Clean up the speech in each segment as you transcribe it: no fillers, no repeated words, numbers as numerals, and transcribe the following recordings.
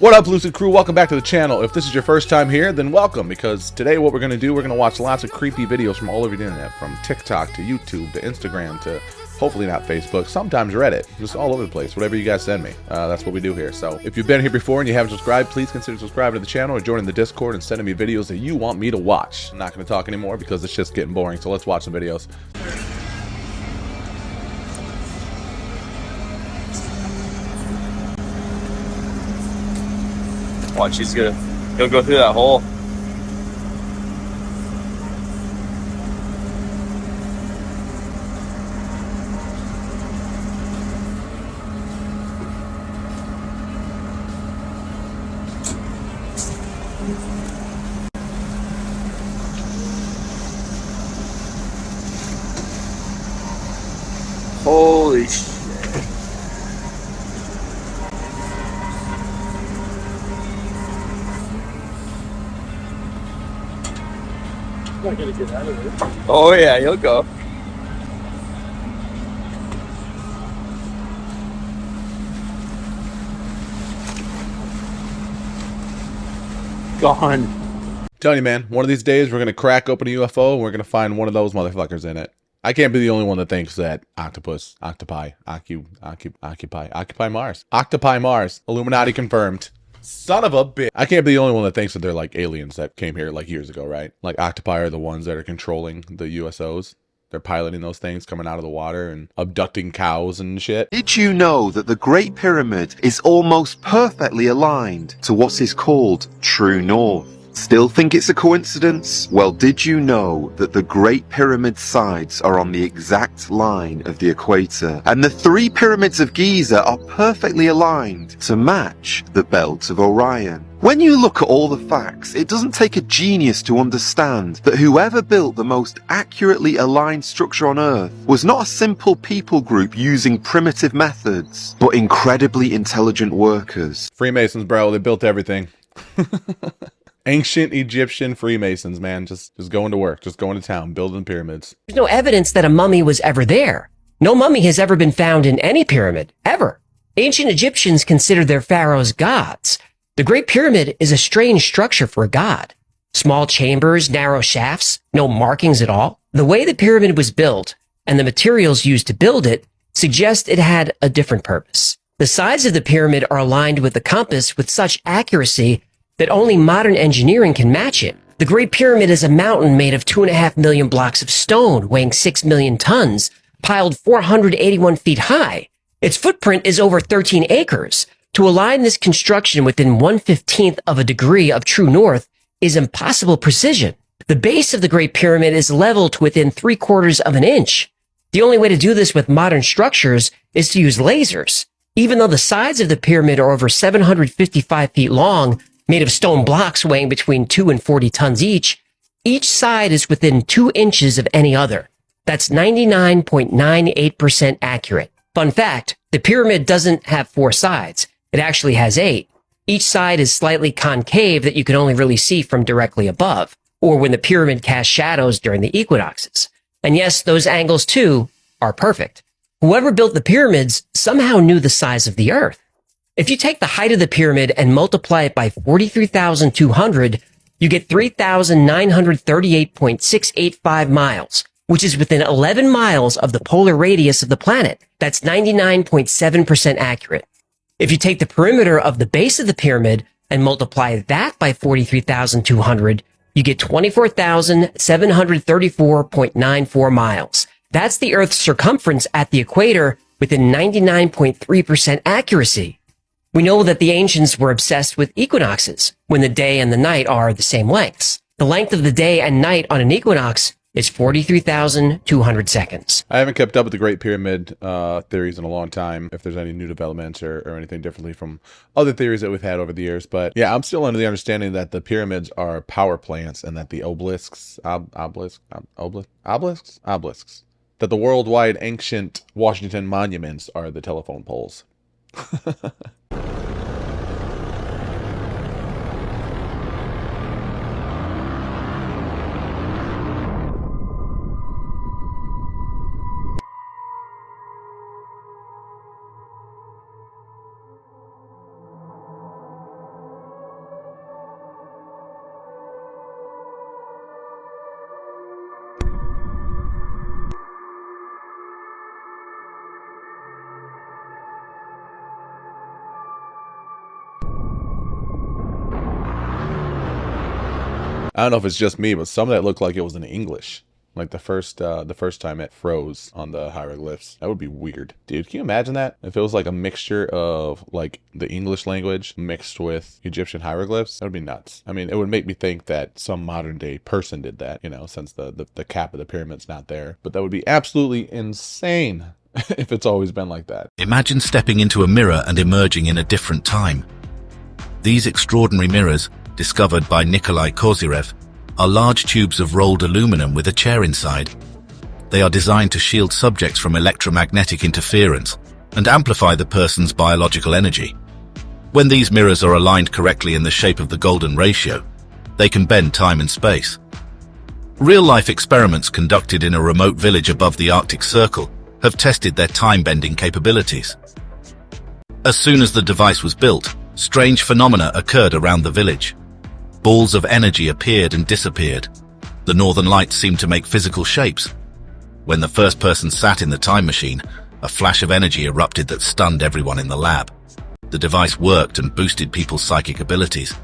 What up, Lucid Crew? Welcome back to the channel. If this is your first time here, then welcome, because today what we're going to do, we're going to watch lots of creepy videos from all over the internet, from TikTok to YouTube to Instagram to hopefully not Facebook, sometimes Reddit, just all over the place, whatever you guys send me. That's what we do here. So if you've been here before and you haven't subscribed, please consider subscribing to the channel or joining the Discord and sending me videos that you want me to watch. I'm not going to talk anymore because it's just getting boring, so let's watch some videos. Watch, he'll go through that hole. Holy shit. Not gonna get out of it. Oh yeah, he'll go. Gone. I'm telling you, man, one of these days we're going to crack open a UFO and we're going to find one of those motherfuckers in it. I can't be the only one that thinks that occupy Mars. Occupy Mars. Illuminati confirmed. Son of a bitch. I can't be the only one that thinks that they're like aliens that came here like years ago, right? Like Octopi are the ones that are controlling the USOs. They're piloting those things coming out of the water and abducting cows and shit. Did you know that the Great Pyramid is almost perfectly aligned to what is called true north? Still think it's a coincidence? Well, did you know that the Great Pyramid sides are on the exact line of the equator? And the three pyramids of Giza are perfectly aligned to match the Belt of Orion. When you look at all the facts, it doesn't take a genius to understand that whoever built the most accurately aligned structure on Earth was not a simple people group using primitive methods, but incredibly intelligent workers. Freemasons, bro. They built everything. Ancient Egyptian Freemasons, man. Just going to work. Just going to town. Building pyramids. There's no evidence that a mummy was ever there. No mummy has ever been found in any pyramid, ever. Ancient Egyptians considered their pharaohs gods. The Great Pyramid is a strange structure for a god. Small chambers, narrow shafts, no markings at all. The way the pyramid was built and the materials used to build it suggest it had a different purpose. The sides of the pyramid are aligned with the compass with such accuracy that only modern engineering can match it. The Great Pyramid is a mountain made of 2.5 million blocks of stone, weighing 6 million tons, piled 481 feet high. Its footprint is over 13 acres. To align this construction within 1/15th of a degree of true north is impossible precision. The base of the Great Pyramid is leveled to within 3/4 of an inch. The only way to do this with modern structures is to use lasers. Even though the sides of the pyramid are over 755 feet long, made of stone blocks weighing between 2 and 40 tons each side is within 2 inches of any other. That's 99.98% accurate. Fun fact, the pyramid doesn't have 4 sides. It actually has 8. Each side is slightly concave that you can only really see from directly above, or when the pyramid casts shadows during the equinoxes. And yes, those angles too are perfect. Whoever built the pyramids somehow knew the size of the Earth. If you take the height of the pyramid and multiply it by 43,200, you get 3,938.685 miles, which is within 11 miles of the polar radius of the planet. That's 99.7% accurate. If you take the perimeter of the base of the pyramid and multiply that by 43,200, you get 24,734.94 miles. That's the Earth's circumference at the equator within 99.3% accuracy. We know that the ancients were obsessed with equinoxes, when the day and the night are the same lengths. The length of the day and night on an equinox is 43,200 seconds. I haven't kept up with the Great Pyramid theories in a long time, if there's any new developments or anything differently from other theories that we've had over the years. But yeah, I'm still under the understanding that the pyramids are power plants and that the obelisks, that the worldwide ancient Washington monuments are the telephone poles. I don't know if it's just me, but some of that looked like it was in English. Like the first time it froze on the hieroglyphs. That would be weird. Dude, can you imagine that? If it was like a mixture of like the English language mixed with Egyptian hieroglyphs, that would be nuts. I mean, it would make me think that some modern day person did that, you know, since the cap of the pyramid's not there. But that would be absolutely insane if it's always been like that. Imagine stepping into a mirror and emerging in a different time. These extraordinary mirrors, discovered by Nikolai Kozyrev, are large tubes of rolled aluminum with a chair inside. They are designed to shield subjects from electromagnetic interference and amplify the person's biological energy. When these mirrors are aligned correctly in the shape of the golden ratio, they can bend time and space. Real-life experiments conducted in a remote village above the Arctic Circle have tested their time-bending capabilities. As soon as the device was built, strange phenomena occurred around the village. Balls of energy appeared and disappeared. The northern lights seemed to make physical shapes. When the first person sat in the time machine, a flash of energy erupted that stunned everyone in the lab. The device worked and boosted people's psychic abilities.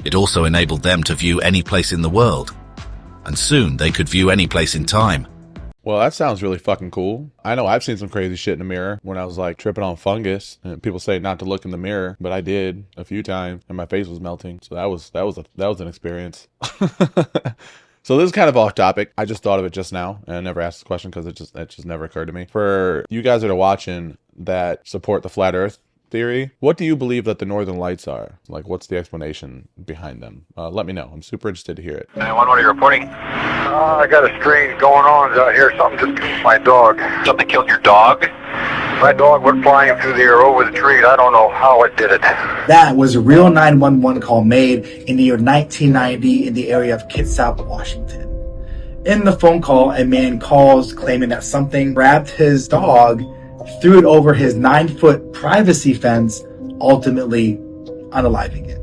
It also enabled them to view any place in the world. And soon they could view any place in time. Well, that sounds really fucking cool. I know I've seen some crazy shit in the mirror when I was like tripping on fungus, and people say not to look in the mirror, but I did a few times, and my face was melting. So that was an experience. So this is kind of off topic. I just thought of it just now, and I never asked this question because it just never occurred to me. For you guys that are watching that support the flat Earth theory, what do you believe that the northern lights are? Like, what's the explanation behind them? Let me know. I'm super interested to hear it. 911, what are you reporting? I got a strange going on out here. Something just killed my dog. Something killed your dog? My dog went flying through the air over the tree. I don't know how it did it. That was a real 911 call made in the year 1990 in the area of Kitsap, Washington. In the phone call, a man calls claiming that something grabbed his dog, threw it over his 9-foot privacy fence, ultimately unaliving it.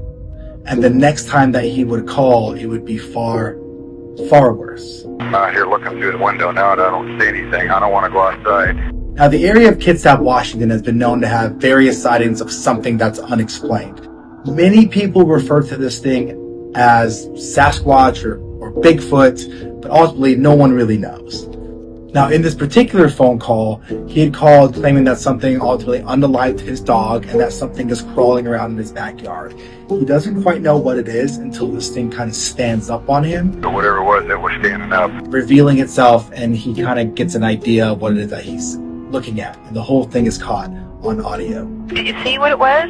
And the next time that he would call, it would be far, far worse. I'm out here looking through the window now and I don't see anything. I don't want to go outside. Now, the area of Kitsap, Washington has been known to have various sightings of something that's unexplained. Many people refer to this thing as Sasquatch or Bigfoot, but ultimately no one really knows. Now, in this particular phone call, he had called claiming that something ultimately unalived his dog and that something is crawling around in his backyard. He doesn't quite know what it is until this thing kind of stands up on him. Or whatever it was standing up. Revealing itself, and he kind of gets an idea of what it is that he's looking at. And the whole thing is caught on audio. Did you see what it was?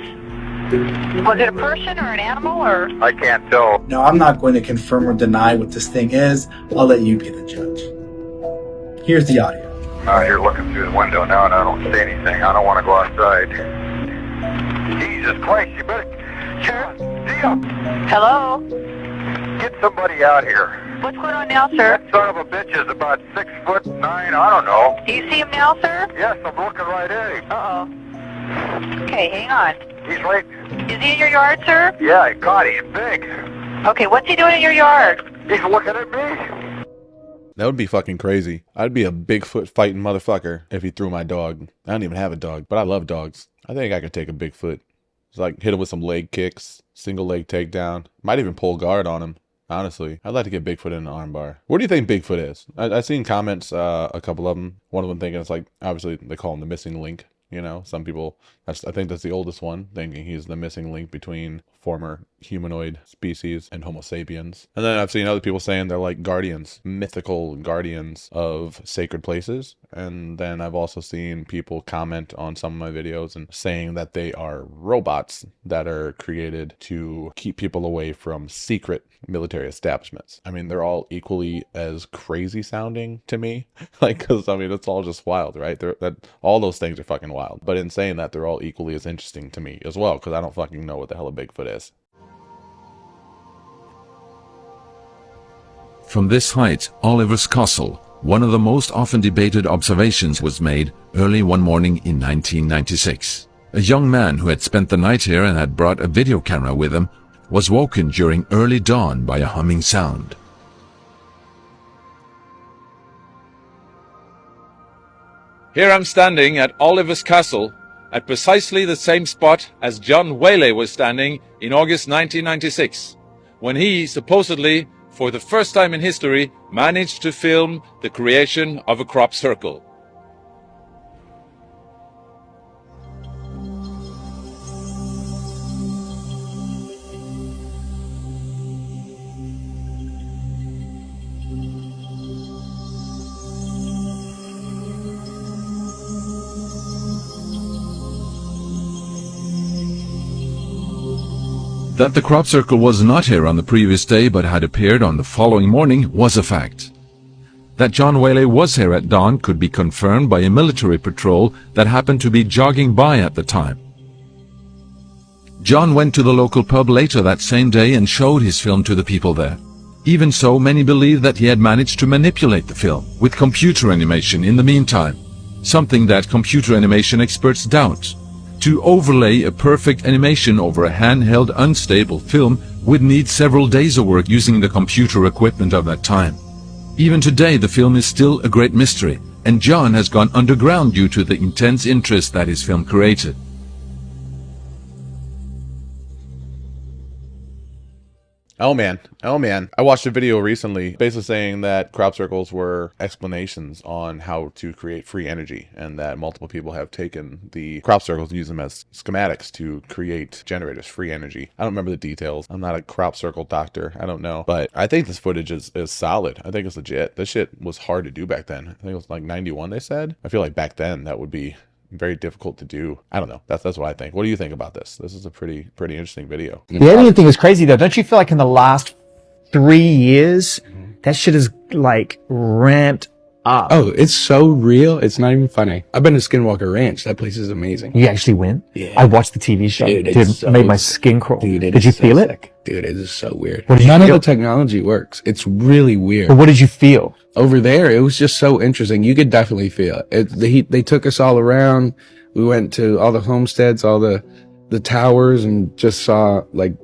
Was it a person or an animal or? I can't tell. Now, I'm not going to confirm or deny what this thing is. I'll let you be the judge. Here's the audio. I'm out here looking through the window now and I don't see anything. I don't want to go outside. Jesus Christ, you better... Dia! Hello? Get somebody out here. What's going on now, sir? That son of a bitch is about 6'9", I don't know. Do you see him now, sir? Yes, I'm looking right at him. Uh-oh. Okay, hang on. He's right... Is he in your yard, sir? Yeah, God, he's big. Okay, what's he doing in your yard? He's looking at me. That would be fucking crazy. I'd be a Bigfoot fighting motherfucker if he threw my dog. I don't even have a dog, but I love dogs. I think I could take a Bigfoot. Just like hit him with some leg kicks, single leg takedown. Might even pull guard on him. Honestly, I'd like to get Bigfoot in an armbar. What do you think Bigfoot is? I've seen comments, a couple of them. One of them thinking it's like, obviously they call him the missing link. You know, some people, I think that's the oldest one, thinking he's the missing link between former humanoid species and Homo sapiens. And then I've seen other people saying they're like guardians, mythical guardians of sacred places. And then I've also seen people comment on some of my videos and saying that they are robots that are created to keep people away from secret military establishments. I mean, they're all equally as crazy sounding to me. Like, because I mean, it's all just wild, right? All those things are fucking wild. But in saying that, they're all equally as interesting to me as well, because I don't fucking know what the hell a Bigfoot is. From this height, Oliver's Castle, one of the most often debated observations was made early one morning in 1996. A young man who had spent the night here and had brought a video camera with him was woken during early dawn by a humming sound. Here I'm standing at Oliver's Castle, at precisely the same spot as John Whaley was standing in August 1996, when he supposedly for the first time in history, managed to film the creation of a crop circle. That the crop circle was not here on the previous day but had appeared on the following morning was a fact. That John Whaley was here at dawn could be confirmed by a military patrol that happened to be jogging by at the time. John went to the local pub later that same day and showed his film to the people there. Even so, many believe that he had managed to manipulate the film with computer animation in the meantime, something that computer animation experts doubt. To overlay a perfect animation over a handheld, unstable film would need several days of work using the computer equipment of that time. Even today, the film is still a great mystery, and John has gone underground due to the intense interest that his film created. Oh man. I watched a video recently basically saying that crop circles were explanations on how to create free energy, and that multiple people have taken the crop circles and used them as schematics to create generators, free energy. I don't remember the details. I'm not a crop circle doctor. I don't know. But I think this footage is solid. I think it's legit. This shit was hard to do back then. I think it was like 91, they said. I feel like back then that would be very difficult to do. I don't know. That's what I think. What do you think about this? This is a pretty interesting video. The alien thing is crazy though. Don't you feel like in the last 3 years, that shit is like ramped up? Oh, it's so real. It's not even funny. I've been to Skinwalker Ranch. That place is amazing. You actually went? Yeah. I watched the TV show. Dude, it made my skin crawl. Dude, did you feel it? Sick. Dude, it is so weird. What did you None feel? of the technology works. It's really weird. But what did you feel? Over there, it was just so interesting. You could definitely feel it. They took us all around. We went to all the homesteads, all the towers, and just saw like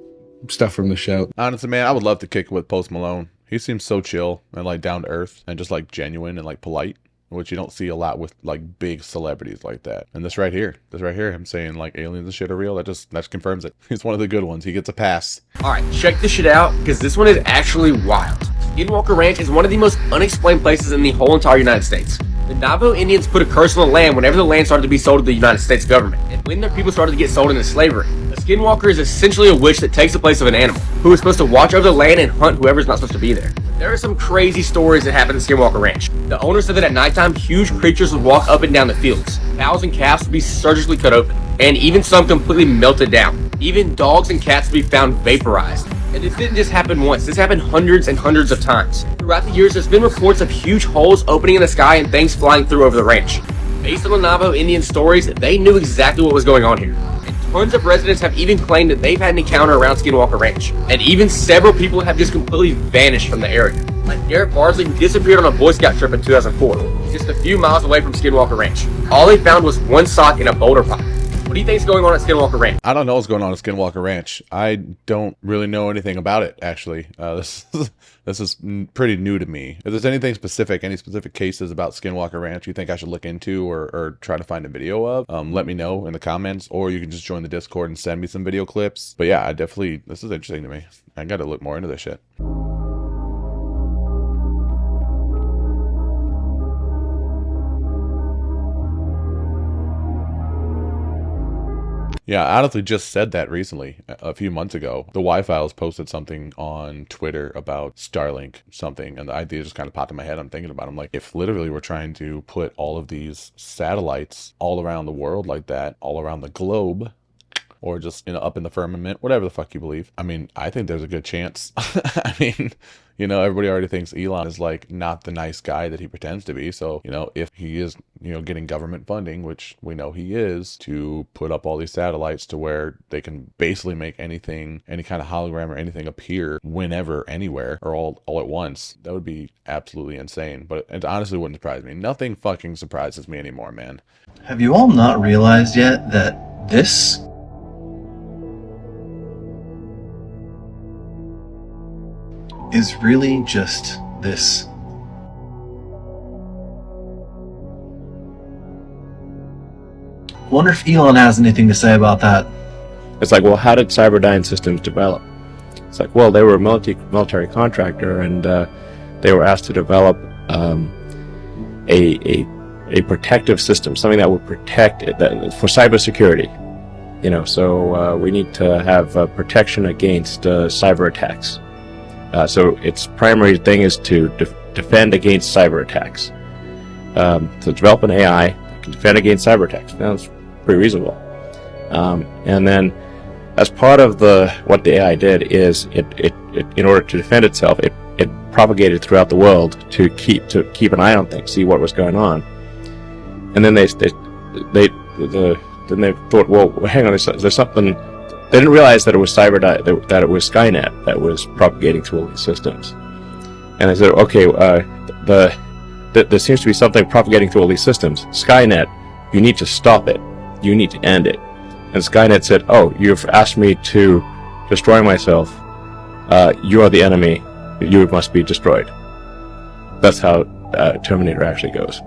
stuff from the show. Honestly, man, I would love to kick it with Post Malone. He seems so chill and like down to earth and just like genuine and like polite, which you don't see a lot with like big celebrities like that. And this right here, him saying like aliens and shit are real, that just confirms it. He's one of the good ones. He gets a pass. Alright, check this shit out, because this one is actually wild. Skinwalker Ranch is one of the most unexplained places in the whole entire United States. The Navajo Indians put a curse on the land whenever the land started to be sold to the United States government, and when their people started to get sold into slavery. A skinwalker is essentially a witch that takes the place of an animal, who is supposed to watch over the land and hunt whoever's not supposed to be there. There are some crazy stories that happen at Skinwalker Ranch. The owner said that at nighttime, huge creatures would walk up and down the fields. Cows and calves would be surgically cut open, and even some completely melted down. Even dogs and cats would be found vaporized. And this didn't just happen once, this happened hundreds and hundreds of times. Throughout the years, there's been reports of huge holes opening in the sky and things flying through over the ranch. Based on the Navajo Indian stories, they knew exactly what was going on here. And tons of residents have even claimed that they've had an encounter around Skinwalker Ranch. And even several people have just completely vanished from the area. Like Garrett Barsley, who disappeared on a Boy Scout trip in 2004, just a few miles away from Skinwalker Ranch. All they found was one sock in a boulder pile. What do you think is going on at Skinwalker Ranch? I don't know what's going on at Skinwalker Ranch. I don't really know anything about it, actually. This is pretty new to me. If there's anything specific, any specific cases about Skinwalker Ranch you think I should look into or try to find a video of, let me know in the comments, or you can just join the Discord and send me some video clips. But yeah, this is interesting to me. I got to look more into this shit. Yeah, I honestly just said that recently, a few months ago. The Y-Files posted something on Twitter about Starlink something, and the idea just kind of popped in my head. I'm thinking about it. I'm like, if literally we're trying to put all of these satellites all around the world like that, all around the globe, or just, up in the firmament, whatever the fuck you believe. I mean, I think there's a good chance. I mean, everybody already thinks Elon is like not the nice guy that he pretends to be. So, if he is, getting government funding, which we know he is, to put up all these satellites to where they can basically make anything, any kind of hologram or anything appear whenever, anywhere, or all at once, that would be absolutely insane. But it honestly wouldn't surprise me. Nothing fucking surprises me anymore, man. Have you all not realized yet that this is really just this? Wonder if Elon has anything to say about that. It's like, well, how did Cyberdyne Systems develop? It's like, well, they were a military contractor, and they were asked to develop a protective system, something that would protect it for cybersecurity. You know, so we need to have protection against cyber attacks. So its primary thing is to defend against cyber attacks. To develop an AI that can defend against cyber attacks. That's pretty reasonable. And then, as part of what the AI did is it in order to defend itself, it propagated throughout the world to keep an eye on things, see what was going on. And then they thought, well, hang on, there's something. They didn't realize that it was that it was Skynet that was propagating through all these systems. And they said, okay, there seems to be something propagating through all these systems. Skynet, you need to stop it. You need to end it. And Skynet said, oh, you've asked me to destroy myself. You are the enemy. You must be destroyed. That's how Terminator actually goes.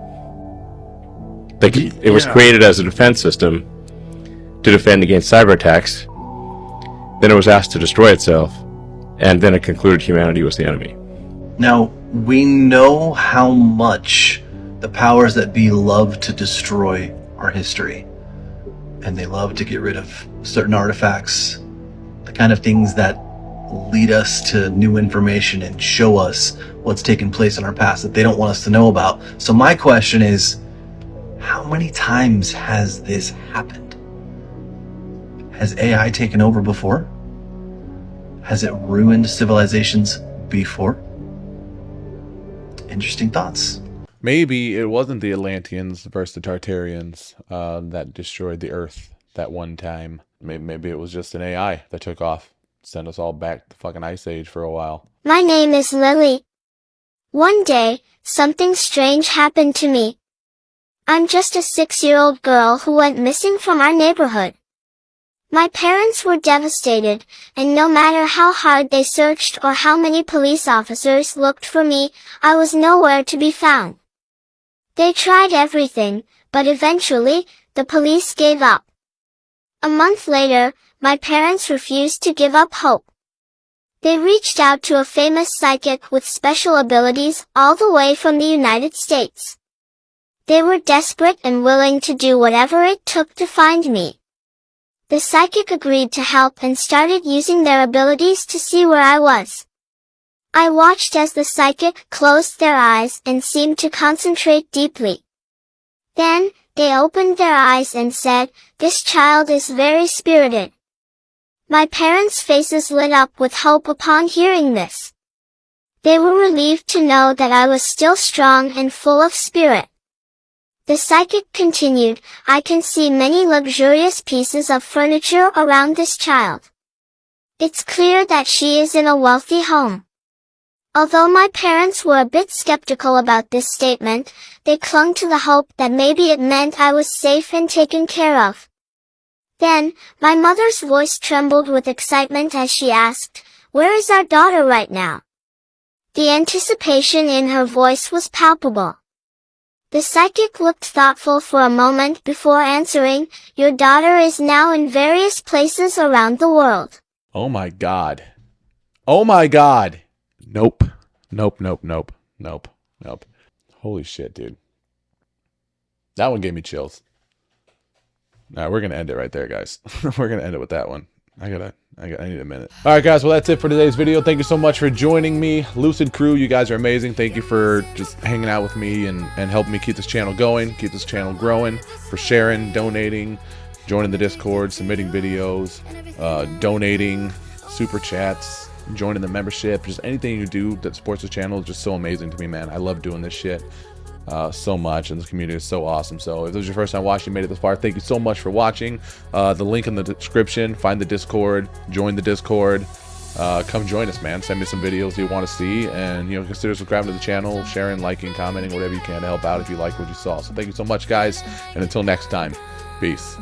It was created as a defense system to defend against cyber attacks. Then it was asked to destroy itself. And then it concluded humanity was the enemy. Now, we know how much the powers that be love to destroy our history. And they love to get rid of certain artifacts, the kind of things that lead us to new information and show us what's taken place in our past that they don't want us to know about. So my question is, how many times has this happened? Has AI taken over before? Has it ruined civilizations before? Interesting thoughts. Maybe it wasn't the Atlanteans versus the Tartarians that destroyed the Earth that one time. Maybe it was just an AI that took off, sent us all back to the fucking Ice Age for a while. My name is Lily. One day, something strange happened to me. I'm just a 6-year-old girl who went missing from our neighborhood. My parents were devastated, and no matter how hard they searched or how many police officers looked for me, I was nowhere to be found. They tried everything, but eventually, the police gave up. A month later, my parents refused to give up hope. They reached out to a famous psychic with special abilities all the way from the United States. They were desperate and willing to do whatever it took to find me. The psychic agreed to help and started using their abilities to see where I was. I watched as the psychic closed their eyes and seemed to concentrate deeply. Then, they opened their eyes and said, "This child is very spirited." My parents' faces lit up with hope upon hearing this. They were relieved to know that I was still strong and full of spirit. The psychic continued, "I can see many luxurious pieces of furniture around this child. It's clear that she is in a wealthy home." Although my parents were a bit skeptical about this statement, they clung to the hope that maybe it meant I was safe and taken care of. Then, my mother's voice trembled with excitement as she asked, "Where is our daughter right now?" The anticipation in her voice was palpable. The psychic looked thoughtful for a moment before answering, "Your daughter is now in various places around the world." Oh my god. Oh my god. Nope. Nope, nope, nope, nope, nope. Holy shit, dude. That one gave me chills. Alright, we're gonna end it right there, guys. We're gonna end it with that one. I need a minute. Alright guys, well that's it for today's video. Thank you so much for joining me. Lucid Crew, you guys are amazing. Thank you for just hanging out with me and helping me keep this channel going, keep this channel growing, for sharing, donating, joining the Discord, submitting videos, donating, super chats, joining the membership. Just anything you do that supports the channel is just so amazing to me, man. I love doing this shit so much, and this community is so awesome. So if this is your first time watching, made it this far, thank you so much for watching. The link in the description, find the Discord, join the Discord, come join us, man. Send me some videos you want to see, and consider subscribing to the channel, sharing, liking, commenting, whatever you can to help out if you like what you saw. So thank you so much, guys, and until next time, peace.